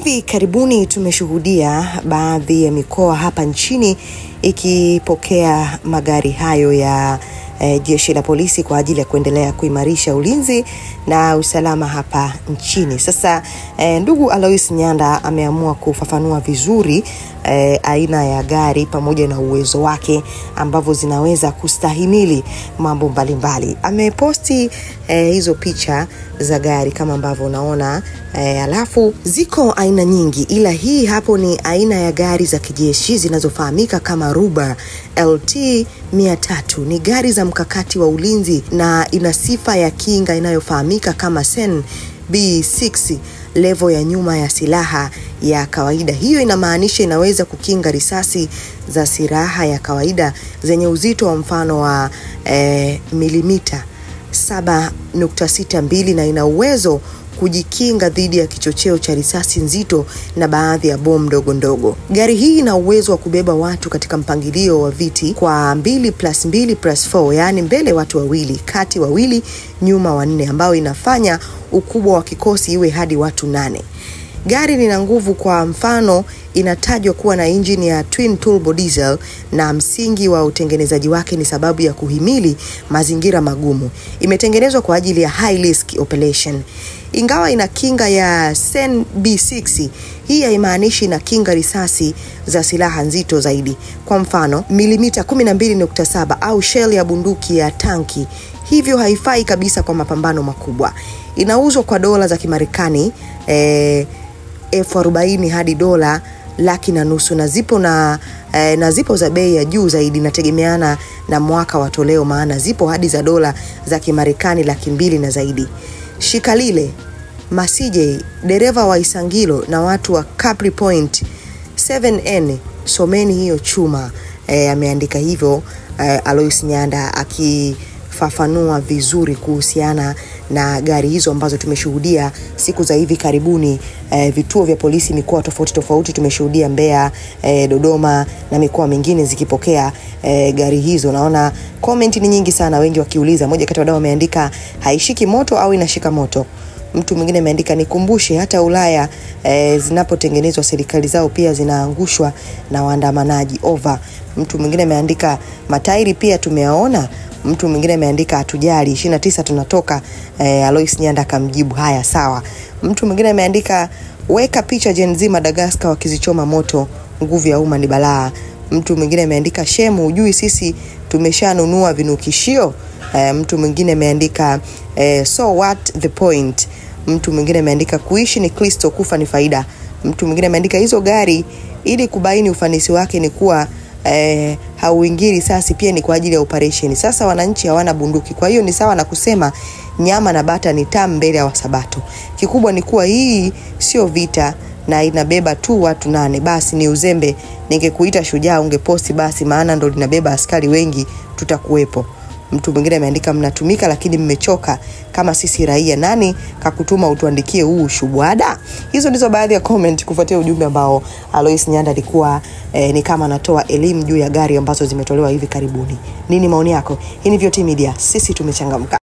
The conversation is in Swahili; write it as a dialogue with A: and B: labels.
A: Hivi karibuni tumeshuhudia baadhi ya mikoa hapa nchini ikipokea magari hayo ya jeshi la polisi kwa ajili ya kuendelea kuimarisha ulinzi na usalama hapa nchini. Sasa ndugu Alois Nyanda ameamua kufafanua vizuri aina ya gari pamoja na uwezo wake ambavyo zinaweza kustahimili mambo mbalimbali. Ameposti hizo picha za gari kama ambavyo unaona, alafu ziko aina nyingi, ila hii hapo ni aina ya gari za kijeshi zinazofahamika kama Ruber LT 300. Ni gari za mkakati wa ulinzi na ina sifa ya kinga inayofahamika kama SEN B6 level ya nyuma ya silaha ya kawaida. Hiyo inamaanisha inaweza kukinga risasi za silaha ya kawaida zenye uzito wa mfano wa milimita 7.62 na ina uwezo kujikinga dhidi ya kichocheo cha risasi nzito na baadhi ya bomu ndogo ndogo. Gari hii ina uwezo wa kubeba watu katika mpangilio wa viti kwa 2+2+4, yani mbele watu wawili, kati wawili, nyuma wanne, ambao inafanya ukubwa wa kikosi iwe hadi watu 8. Gari lina nguvu, kwa mfano inatajwa kuwa na injini ya twin turbo diesel na msingi wa utengenezaji wake ni sababu ya kuhimili mazingira magumu. Imetengenezwa kwa ajili ya high risk operation. Ingawa ina kinga ya SEN B6, hii haimaanishi ina kinga risasi za silaha nzito zaidi. Kwa mfano, milimita 12.7 au shell ya bunduki ya tanki. Hivyo haifai kabisa kwa mapambano makubwa. Inauzwa kwa dola za Kimarekani 40,000 hadi dola 150,000 na zipo za bei ya juu zaidi, nategemeana na mwaka wa toleo, maana zipo hadi za dola za Kimarekani 200,000 na zaidi. Shikalile, Masije, dereva wa Isangilo na watu wa Capri Point 7N, someni hiyo chuma. Ameandika hivyo Alois Nyanda akifafanua vizuri kuhusiana na gari hizo ambazo tumeshuhudia siku za hivi karibuni. Vituo vya polisi mikoa tofauti tofauti tumeshuhudia Mbeya, Dodoma na mikoa mingine zikipokea gari hizo. Naona comment ni nyingi sana, wengi wakiuliza. Moja kati ya wadau wameandika haishiki moto au inashika moto. Mtu mwingine ameandika nikumbushe hata Ulaya zinapotengenezwa serikali zao pia zinaangushwa na waandamanaji over. Mtu mwingine ameandika matairi pia tumeyaona. Mtu mwingine ameandika hatujali 29 tunatoka. Alois Nyanda akamjibu haya sawa. Mtu mwingine ameandika weka picha Gen Z Madagascar wakizichoma moto, nguvu ya umma ni balaa. Mtu mwingine ameandika shemu ujui sisi tumeshanunua vinukishio. Mtu mwingine ameandika so what the point. Mtu mwingine ameandika kuishi ni Kristo, kufa ni faida. Mtu mwingine ameandika hizo gari ili kubaini ufanisi wake ni kuwa hauingii risasi, pia ni kwa ajili ya operation. Sasa wananchi hawana bunduki, kwa hiyo ni sawa na kusema nyama na bata ni tamu mbele ya Wasabato. Kikubwa ni kuwa hii sio vita na inabeba tu watu 8. Basi ni uzembe, ningekuita shujaa ungeposti basi, maana ndo linabeba askari wengi, tutakuwepo. Mtu mwingine ameandika mnatumika lakini mmechoka kama sisi raia, nani kakutuma utuandikie huu shubwada? Hizo ndizo baadhi ya comment kufuatia ujumbe ambao Alois Nyanda alikuwa ni kama anatoa elimu juu ya gari ambazo zimetolewa hivi karibuni. Nini maoni yako? Hii ni VOT Media, sisi tumechangamka.